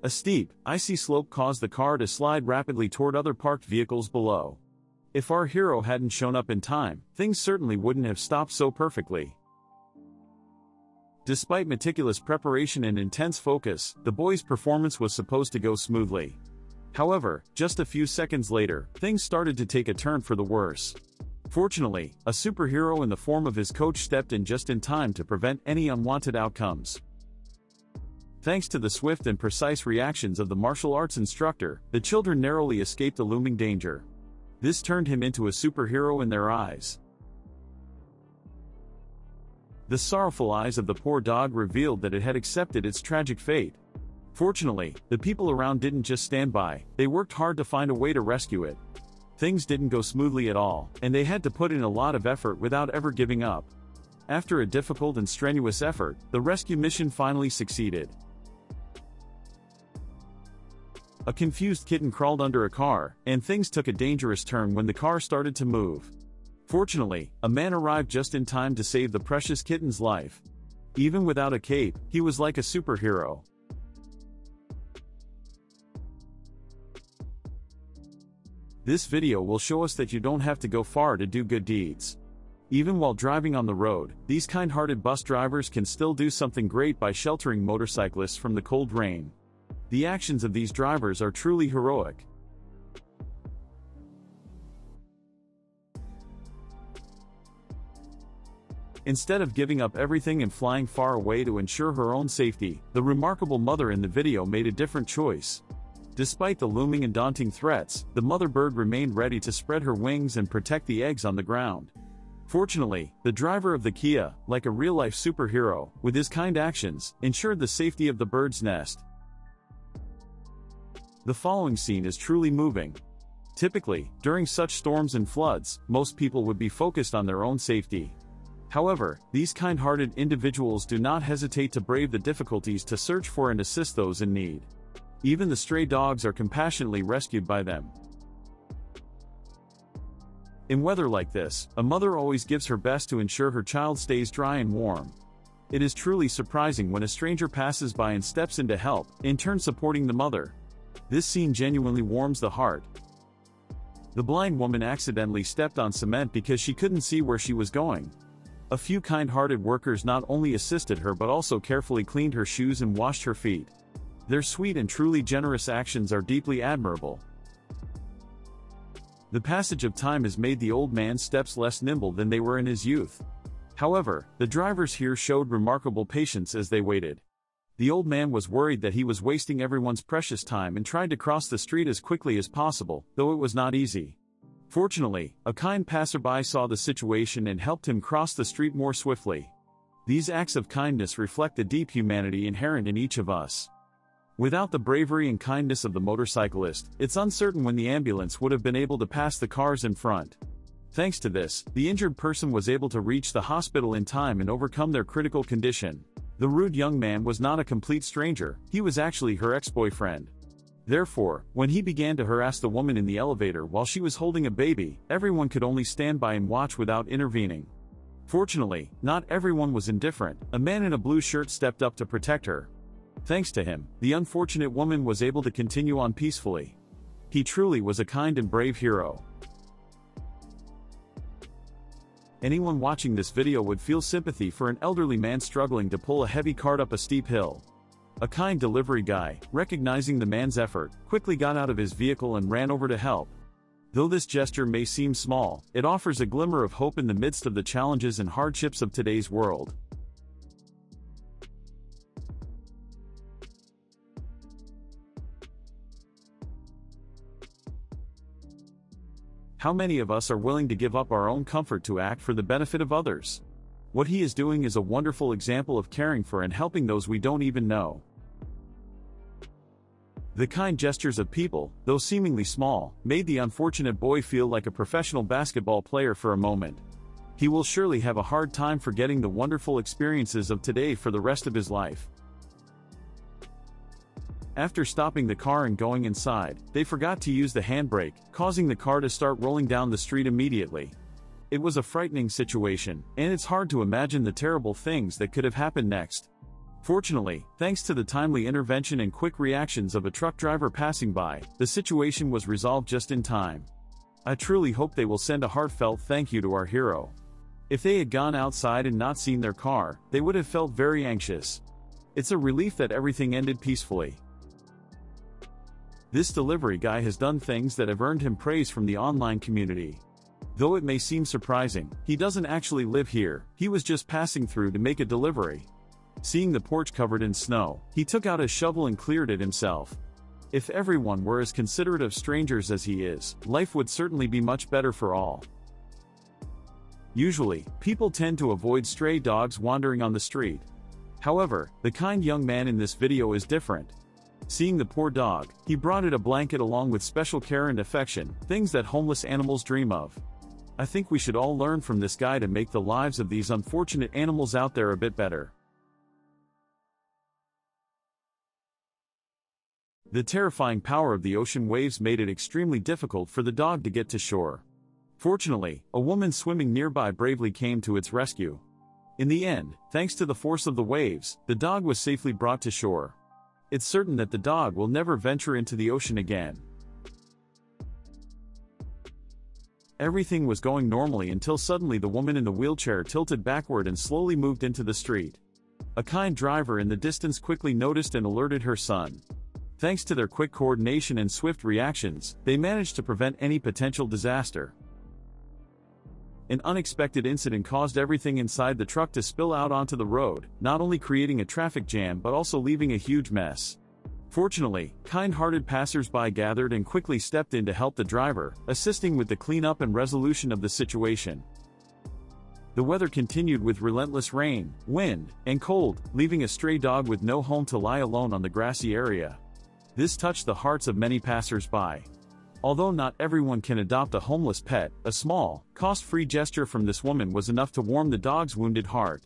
A steep, icy slope caused the car to slide rapidly toward other parked vehicles below. If our hero hadn't shown up in time, things certainly wouldn't have stopped so perfectly. Despite meticulous preparation and intense focus, the boy's performance was supposed to go smoothly. However, just a few seconds later, things started to take a turn for the worse. Fortunately, a superhero in the form of his coach stepped in just in time to prevent any unwanted outcomes. Thanks to the swift and precise reactions of the martial arts instructor, the children narrowly escaped the looming danger. This turned him into a superhero in their eyes. The sorrowful eyes of the poor dog revealed that it had accepted its tragic fate. Fortunately, the people around didn't just stand by, they worked hard to find a way to rescue it. Things didn't go smoothly at all, and they had to put in a lot of effort without ever giving up. After a difficult and strenuous effort, the rescue mission finally succeeded. A confused kitten crawled under a car, and things took a dangerous turn when the car started to move. Fortunately, a man arrived just in time to save the precious kitten's life. Even without a cape, he was like a superhero. This video will show us that you don't have to go far to do good deeds. Even while driving on the road, these kind-hearted bus drivers can still do something great by sheltering motorcyclists from the cold rain. The actions of these drivers are truly heroic. Instead of giving up everything and flying far away to ensure her own safety, the remarkable mother in the video made a different choice. Despite the looming and daunting threats, the mother bird remained ready to spread her wings and protect the eggs on the ground. Fortunately, the driver of the Kia, like a real-life superhero, with his kind actions, ensured the safety of the bird's nest. The following scene is truly moving. Typically, during such storms and floods, most people would be focused on their own safety. However, these kind-hearted individuals do not hesitate to brave the difficulties to search for and assist those in need. Even the stray dogs are compassionately rescued by them. In weather like this, a mother always gives her best to ensure her child stays dry and warm. It is truly surprising when a stranger passes by and steps in to help, in turn supporting the mother. This scene genuinely warms the heart. The blind woman accidentally stepped on cement because she couldn't see where she was going. A few kind-hearted workers not only assisted her but also carefully cleaned her shoes and washed her feet. Their sweet and truly generous actions are deeply admirable. The passage of time has made the old man's steps less nimble than they were in his youth. However, the drivers here showed remarkable patience as they waited. The old man was worried that he was wasting everyone's precious time and tried to cross the street as quickly as possible, though it was not easy. Fortunately, a kind passerby saw the situation and helped him cross the street more swiftly. These acts of kindness reflect the deep humanity inherent in each of us. Without the bravery and kindness of the motorcyclist, it's uncertain when the ambulance would have been able to pass the cars in front. Thanks to this, the injured person was able to reach the hospital in time and overcome their critical condition. The rude young man was not a complete stranger, he was actually her ex-boyfriend. Therefore, when he began to harass the woman in the elevator while she was holding a baby, everyone could only stand by and watch without intervening. Fortunately, not everyone was indifferent. A man in a blue shirt stepped up to protect her. Thanks to him, the unfortunate woman was able to continue on peacefully. He truly was a kind and brave hero. Anyone watching this video would feel sympathy for an elderly man struggling to pull a heavy cart up a steep hill. A kind delivery guy, recognizing the man's effort, quickly got out of his vehicle and ran over to help. Though this gesture may seem small, it offers a glimmer of hope in the midst of the challenges and hardships of today's world. How many of us are willing to give up our own comfort to act for the benefit of others? What he is doing is a wonderful example of caring for and helping those we don't even know. The kind gestures of people, though seemingly small, made the unfortunate boy feel like a professional basketball player for a moment. He will surely have a hard time forgetting the wonderful experiences of today for the rest of his life. After stopping the car and going inside, they forgot to use the handbrake, causing the car to start rolling down the street immediately. It was a frightening situation, and it's hard to imagine the terrible things that could have happened next. Fortunately, thanks to the timely intervention and quick reactions of a truck driver passing by, the situation was resolved just in time. I truly hope they will send a heartfelt thank you to our hero. If they had gone outside and not seen their car, they would have felt very anxious. It's a relief that everything ended peacefully. This delivery guy has done things that have earned him praise from the online community. Though it may seem surprising, he doesn't actually live here, he was just passing through to make a delivery. Seeing the porch covered in snow, he took out a shovel and cleared it himself. If everyone were as considerate of strangers as he is, life would certainly be much better for all. Usually, people tend to avoid stray dogs wandering on the street. However, the kind young man in this video is different. Seeing the poor dog, he brought it a blanket along with special care and affection, things that homeless animals dream of. I think we should all learn from this guy to make the lives of these unfortunate animals out there a bit better. The terrifying power of the ocean waves made it extremely difficult for the dog to get to shore. Fortunately, a woman swimming nearby bravely came to its rescue. In the end, thanks to the force of the waves, the dog was safely brought to shore. It's certain that the dog will never venture into the ocean again. Everything was going normally until suddenly the woman in the wheelchair tilted backward and slowly moved into the street. A kind driver in the distance quickly noticed and alerted her son. Thanks to their quick coordination and swift reactions, they managed to prevent any potential disaster. An unexpected incident caused everything inside the truck to spill out onto the road, not only creating a traffic jam but also leaving a huge mess. Fortunately, kind-hearted passers-by gathered and quickly stepped in to help the driver, assisting with the cleanup and resolution of the situation. The weather continued with relentless rain, wind, and cold, leaving a stray dog with no home to lie alone on the grassy area. This touched the hearts of many passers-by. Although not everyone can adopt a homeless pet, a small, cost-free gesture from this woman was enough to warm the dog's wounded heart.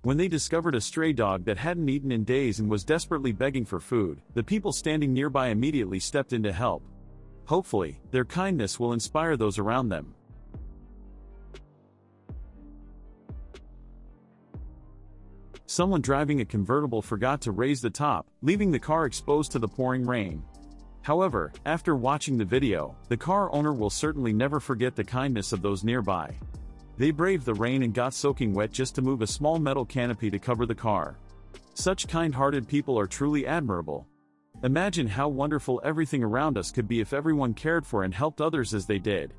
When they discovered a stray dog that hadn't eaten in days and was desperately begging for food, the people standing nearby immediately stepped in to help. Hopefully, their kindness will inspire those around them. Someone driving a convertible forgot to raise the top, leaving the car exposed to the pouring rain. However, after watching the video, the car owner will certainly never forget the kindness of those nearby. They braved the rain and got soaking wet just to move a small metal canopy to cover the car. Such kind-hearted people are truly admirable. Imagine how wonderful everything around us could be if everyone cared for and helped others as they did.